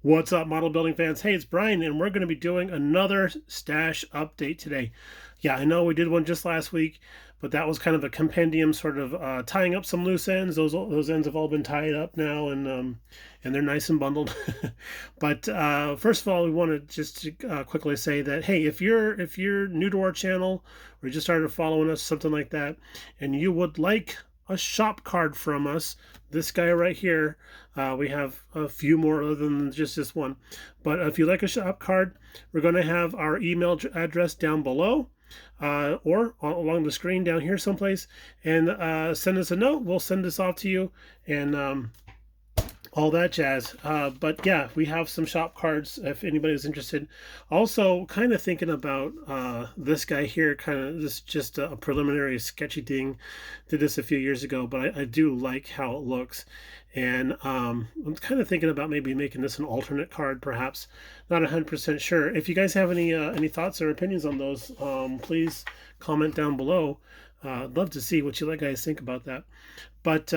What's up, model building fans? Hey, it's Brian, and we're going to be doing another stash update today. Yeah, I know we did one just last week, but that was kind of a compendium, sort of tying up some loose ends. Those ends have all been tied up now, and they're nice and bundled. But first of all, we want to just quickly say that hey, if you're new to our channel or you just started following us, something like that, and you would like a shop card from us, this guy right here. We have a few more other than just this one. But if you like a shop card, we're going to have our email address down below or along the screen down here someplace. And send us a note. We'll send this off to you. And all that jazz. But yeah, we have some shop cards if anybody's interested. Also, kind of thinking about this guy here, kind of this just a preliminary sketchy thing. Did this a few years ago, but I do like how it looks. And I'm kind of thinking about maybe making this an alternate card, perhaps. Not 100% sure. If you guys have any thoughts or opinions on those, please comment down below. I'd love to see what you guys think about that. But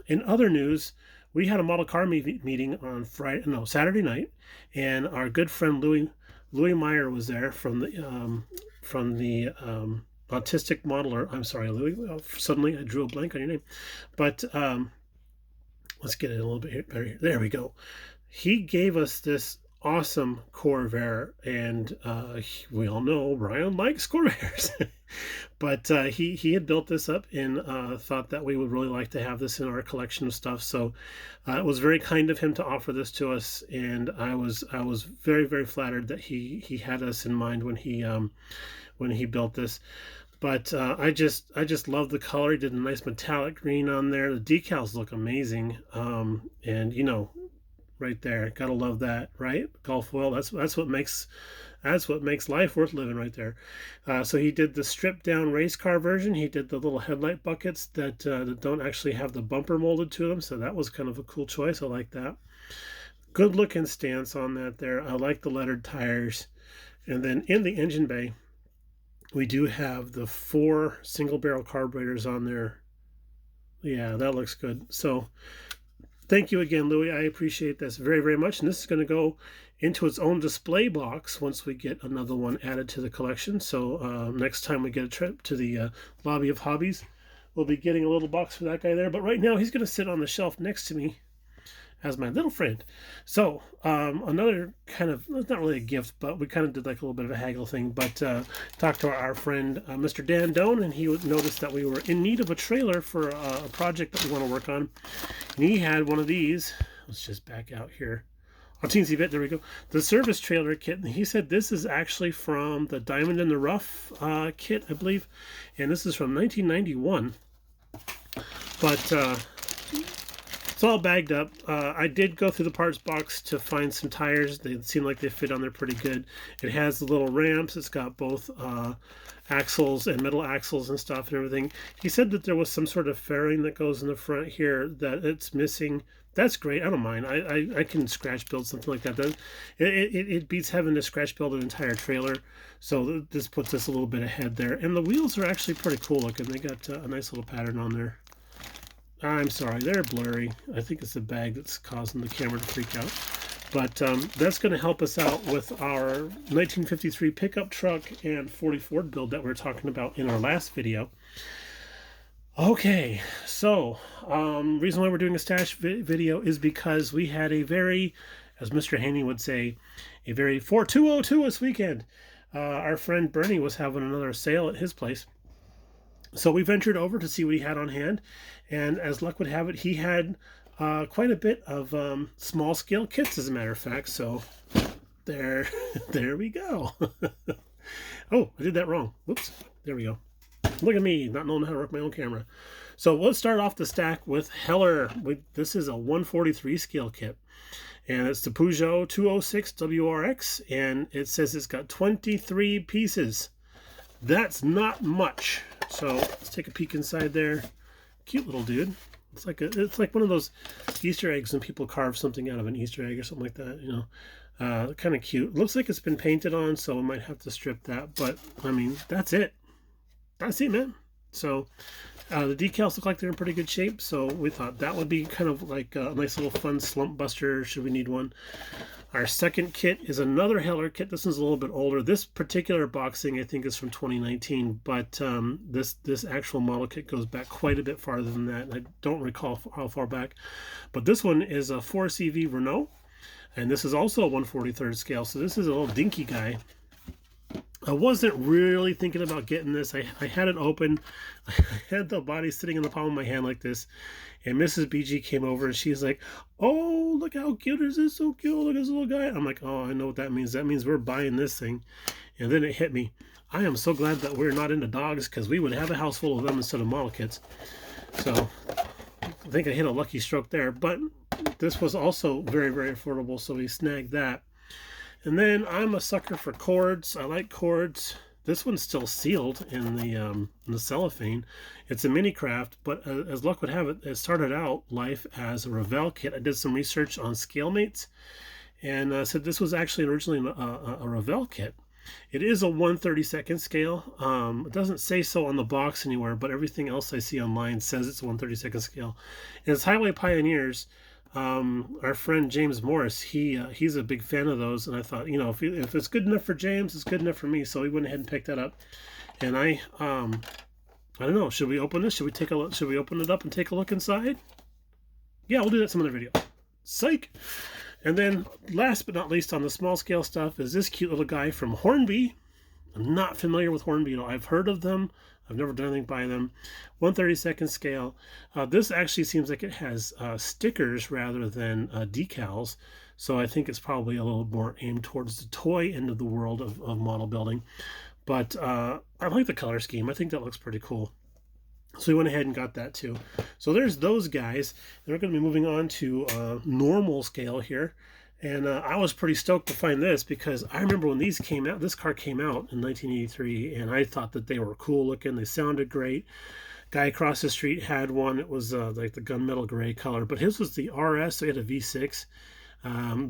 in other news, we had a model car meeting on Saturday night, and our good friend Louis Meyer was there from the autistic modeler. I'm sorry, Louis. Suddenly I drew a blank on your name, but let's get it a little bit better here. There we go. He gave us this awesome Corvair, and we all know Brian likes Corvairs. But he had built this up and thought that we would really like to have this in our collection of stuff. So it was very kind of him to offer this to us, and I was very, very flattered that he had us in mind when he built this. But I just love the color. He did a nice metallic green on there. The decals look amazing, and right there, gotta love that, right? Gulf oil. That's what makes life worth living right there. So he did the stripped down race car version. He did the little headlight buckets that don't actually have the bumper molded to them. So that was kind of a cool choice. I like that. Good looking stance on that there. I like the lettered tires. And then in the engine bay, we do have the 4 single barrel carburetors on there. Yeah, that looks good. So thank you again, Louis. I appreciate this very, very much. And this is going to go into its own display box once we get another one added to the collection. So next time we get a trip to the Lobby of Hobbies, we'll be getting a little box for that guy there. But right now, he's going to sit on the shelf next to me as my little friend. So another kind of, it's not really a gift, but we kind of did like a little bit of a haggle thing. But talked to our friend, Mr. Dan Doan, and he noticed that we were in need of a trailer for a project that we want to work on. And he had one of these. Let's just back out here. A teensy bit, there we go. The service trailer kit. And he said this is actually from the Diamond in the Rough kit, I believe. And this is from 1991. But it's all bagged up. I did go through the parts box to find some tires. They seem like they fit on there pretty good. It has the little ramps. It's got both axles and middle axles and stuff and everything. He said that there was some sort of fairing that goes in the front here that it's missing. That's great. I don't mind. I can scratch build something like that. It beats having to scratch build an entire trailer. So this puts us a little bit ahead there. And the wheels are actually pretty cool looking. They got a nice little pattern on there. I'm sorry, they're blurry. I think it's the bag that's causing the camera to freak out. But that's going to help us out with our 1953 pickup truck and 40 Ford build that we were talking about in our last video. Okay, so reason why we're doing a stash video is because we had a very, as Mr. Haney would say, a very 4202 this weekend. Our friend Bernie was having another sale at his place. So we ventured over to see what he had on hand, and as luck would have it, he had quite a bit of small scale kits, as a matter of fact. So there we go. Oh, I did that wrong. Whoops. There we go. Look at me, not knowing how to work my own camera. So let's start off the stack with Heller. This is a 143 scale kit, and it's the Peugeot 206 WRX, and it says it's got 23 pieces. That's not much. So let's take a peek inside there. Cute little dude. It's like one of those Easter eggs when people carve something out of an Easter egg or something like that, kind of cute. Looks like it's been painted on, so we might have to strip that, but I mean, that's it, man. So The decals look like they're in pretty good shape, so we thought that would be kind of like a nice little fun slump buster should we need one. Our second kit is another Heller kit. This one's a little bit older. This particular boxing, I think, is from 2019, but this actual model kit goes back quite a bit farther than that. I don't recall how far back, but this one is a 4CV Renault, and this is also a 1/43rd scale, so this is a little dinky guy. I wasn't really thinking about getting this. I had it open. I had the body sitting in the palm of my hand like this. And Mrs. BG came over and she's like, oh, look how cute is this. So cute. Look at this little guy. I'm like, oh, I know what that means. That means we're buying this thing. And then it hit me. I am so glad that we're not into dogs because we would have a house full of them instead of model kits. So I think I hit a lucky stroke there. But this was also very, very affordable. So we snagged that. And then I'm a sucker for cords. I like cords. This one's still sealed in the cellophane. It's a mini craft, but as luck would have it, it started out life as a Revell kit. I did some research on ScaleMates and said this was actually originally a Revell kit. It is a 1/32nd scale. It doesn't say so on the box anywhere, but everything else I see online says it's a 1/32nd scale. And it's Highway Pioneers. Our friend James Morris, he's a big fan of those, and I thought, you know, if it's good enough for James, it's good enough for me. So we went ahead and picked that up. And I don't know, should we open this? Should we take a look? Should we open it up and take a look inside? Yeah, we'll do that some other video. Psych. And then last but not least on the small scale stuff is this cute little guy from Hornby. I'm not familiar with Hornby. I've heard of them. I've never done anything by them. 1/32nd scale. This actually seems like it has stickers rather than decals. So I think it's probably a little more aimed towards the toy end of the world of model building. But I like the color scheme. I think that looks pretty cool. So we went ahead and got that too. So there's those guys. And we're going to be moving on to normal scale here. And I was pretty stoked to find this because I remember when these came out, this car came out in 1983, and I thought that they were cool looking. They sounded great. Guy across the street had one. It was like the gunmetal gray color, but his was the RS, so he had a V6.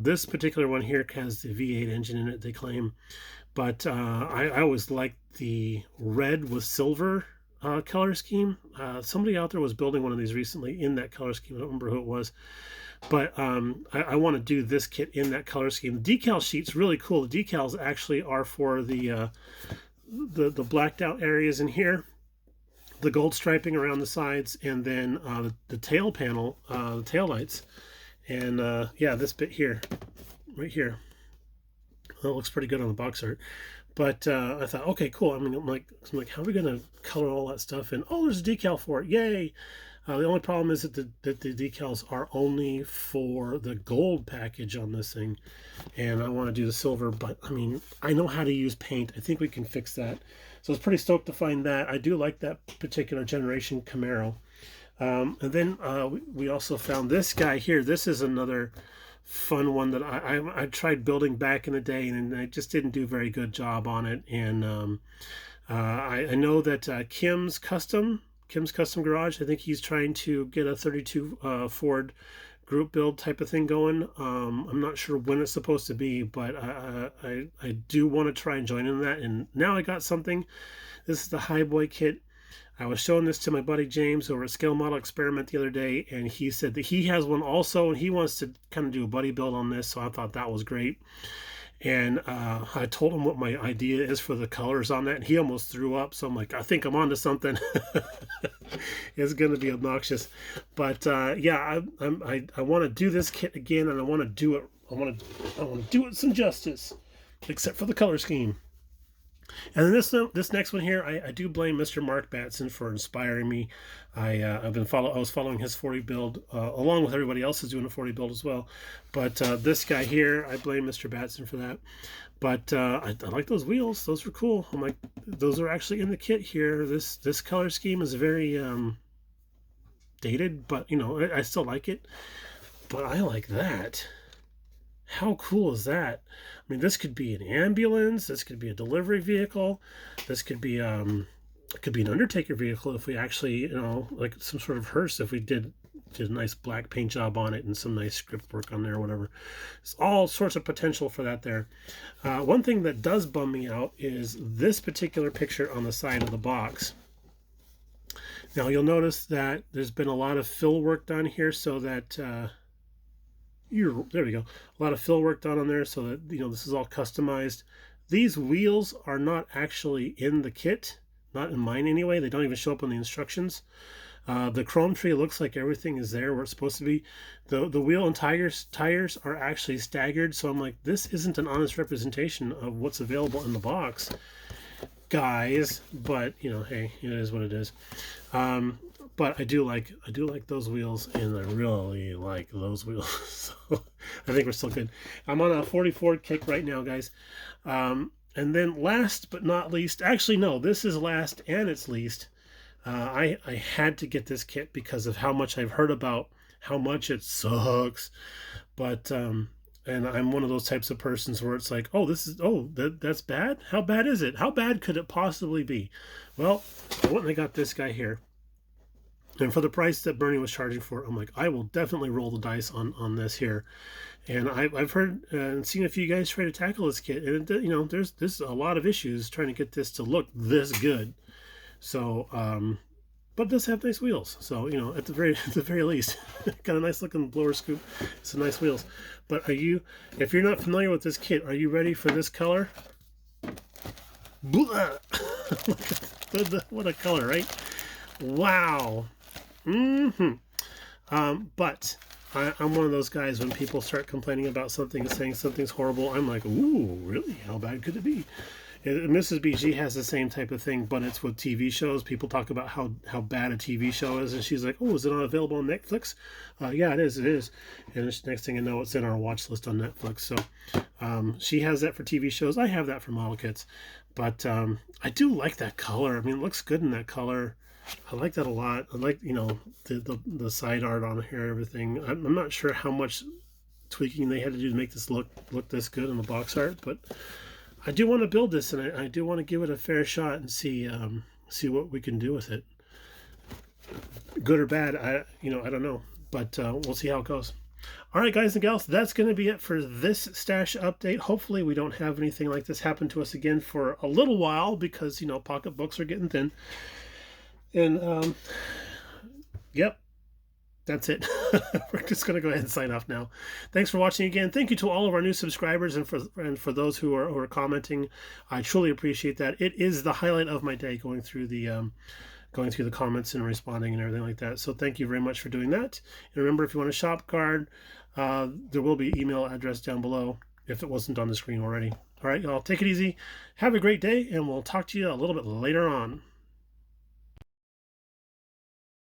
This particular one here has the V8 engine in it, they claim. But I always liked the red with silver color scheme. Somebody out there was building one of these recently in that color scheme. I don't remember who it was. But I want to do this kit in that color scheme. The decal sheet's really cool. The decals actually are for the blacked out areas in here, the gold striping around the sides, and then the tail panel, the tail lights, and yeah, this bit here, right here. That looks pretty good on the box art. But I thought, okay, cool. I mean, I'm like, how are we gonna color all that stuff in? Oh, there's a decal for it! Yay! The only problem is that the decals are only for the gold package on this thing, and I want to do the silver, but I mean, I know how to use paint. I think we can fix that. So I was pretty stoked to find that. I do like that particular generation Camaro. And then we also found this guy here. This is another fun one that I tried building back in the day, and I just didn't do a very good job on it. And I know that Kim's Custom Garage, I think he's trying to get a 32 Ford group build type of thing going. I'm not sure when it's supposed to be, but I do want to try and join in that. And now I got something. This is the Highboy kit. I was showing this to my buddy James over at Scale Model Experiment the other day, and he said that he has one also, and he wants to kind of do a buddy build on this, so I thought that was great. And I told him what my idea is for the colors on that, and he almost threw up. So I'm like, I think I'm onto something. It's going to be obnoxious, but yeah, I want to do this kit again, and I want to do it. I want to do it some justice, except for the color scheme. And then this next one here, I do blame Mr. Mark Batson for inspiring me. I was following his 40 build along with everybody else is doing a 40 build as well. But this guy here, I blame Mr. Batson for that. But I like those wheels; those were cool. I'm like, those are actually in the kit here. This color scheme is very dated, but you know, I still like it. But I like that. How cool is that? I mean, this could be an ambulance. This could be a delivery vehicle. This could be it could be an undertaker vehicle if we actually, you know, like some sort of hearse if we did a nice black paint job on it and some nice script work on there or whatever. There's all sorts of potential for that there. One thing that does bum me out is this particular picture on the side of the box. Now you'll notice that there's been a lot of fill work done here so that there we go. A lot of fill work done on there so that, you know, this is all customized. These wheels are not actually in the kit, not in mine anyway. They don't even show up on the instructions. The chrome tree looks like everything is there where it's supposed to be. The wheel and tires are actually staggered, so I'm like, this isn't an honest representation of what's available in the box, guys. But you know, hey, it is what it is. But I do like those wheels, and I really like those wheels. So I think we're still good. I'm on a 44 kick right now, guys. And then last but not least, actually no, this is last and it's least. I had to get this kit because of how much I've heard about how much it sucks. But and I'm one of those types of persons where it's like, oh, that's bad. How bad is it? How bad could it possibly be? Well, I went and I got this guy here. And for the price that Bernie was charging for it, I'm like, I will definitely roll the dice on this here. And I've heard and seen a few guys try to tackle this kit, and you know, there's a lot of issues trying to get this to look this good. So, but it does have nice wheels. So, you know, at the very least, got a nice looking blower scoop, some nice wheels. But if you're not familiar with this kit, are you ready for this color? What a color, right? Wow. But I'm one of those guys, when people start complaining about something and saying something's horrible, I'm like, ooh, really? How bad could it be? And Mrs. BG has the same type of thing, but it's with TV shows. People talk about how bad a TV show is, and she's like, oh, is it not available on Netflix? Yeah, it is. And next thing I know, it's in our watch list on Netflix. So she has that for TV shows. I have that for model kits. But I do like that color. I mean, it looks good in that color. I like that a lot. I like, you know, the side art on here, everything. I'm not sure how much tweaking they had to do to make this look this good in the box art, but I do want to build this, and I do want to give it a fair shot and see what we can do with it. Good or bad, I don't know, but we'll see how it goes. All right, guys and gals, that's going to be it for this stash update. Hopefully we don't have anything like this happen to us again for a little while, because, you know, pocketbooks are getting thin. And yep, that's it. We're just going to go ahead and sign off now. Thanks for watching again. Thank you to all of our new subscribers, and for those who are commenting. I truly appreciate that. It is the highlight of my day, going through the comments and responding and everything like that. So thank you very much for doing that. And remember, if you want a shop card, there will be email address down below if it wasn't on the screen already. All right, y'all, take it easy. Have a great day, and we'll talk to you a little bit later on.